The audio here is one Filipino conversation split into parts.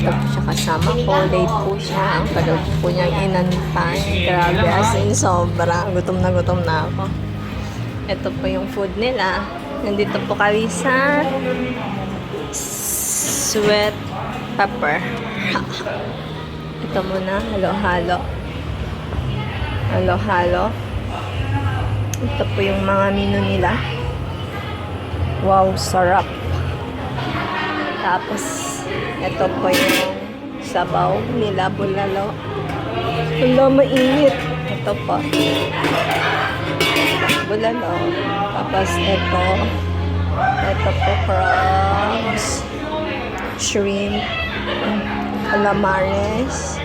Ito po siya kasama ko. Late po siya. Ang tagal po niyang inantay. Grabe, as in sobra. Gutom na ako. Ito po yung food nila. Nandito po kami sa sweet pepper. Ito muna. Halo-halo. Halo-halo. Ito po yung mga menu nila. Wow, sarap. Tapos, ito po yung sabaw nila, bulalo. Wala, mainit. Ito po. Bulalo. Tapos, ito po, prawns, shrimp, calamares,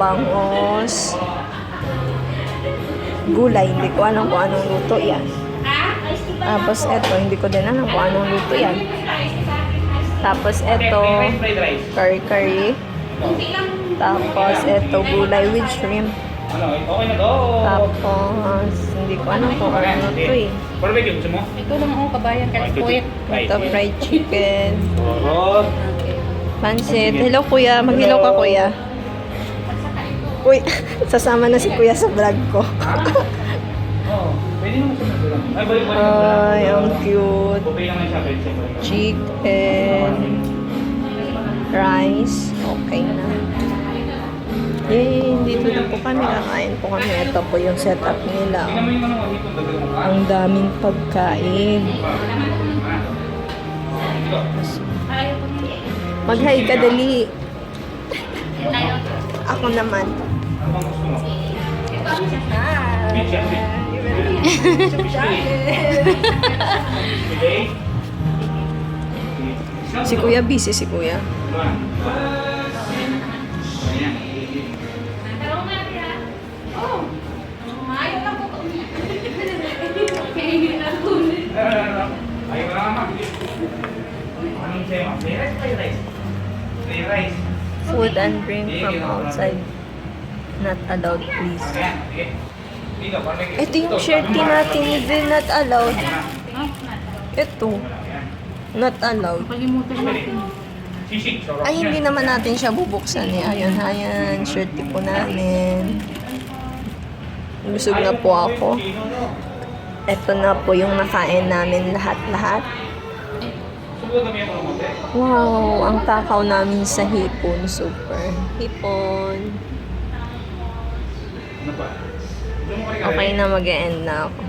bangos, gulay. Hindi ko alam kung anong luto yan. Tapos eto, hindi ko din alam kung anong luto yan. Tapos eto, curry. Tapos eto, gulay with shrimp. Tapos, hindi ko alam kung ano to eh. Ito lang ako kabayan kahit puwet. Ito, fried chicken. Pansit. Hello kuya, mag-hello ka kuya. Uy, sasama na si kuya sa vlog ko. Ay, ang cute. Chicken. Rice. Okay na. Yay, dito na po kami. Kakain po kami. Ito po yung setup nila. Ang daming pagkain. Mag-hi ka dali. Ako naman. Si kuya, busy si kuya. Food and drink from outside. Not allowed, please. Ito yung shirty natin, even not allowed. Ito. Not allowed. Kalimutan natin. Ay, hindi naman natin siya bubuksan eh. Ayan, shirty po namin. Busog na po ako. Ito na po yung nakain namin lahat-lahat. Wow, ang takaw namin sa hipon. Super. Hipon. Okay na, mag-e-end na ako.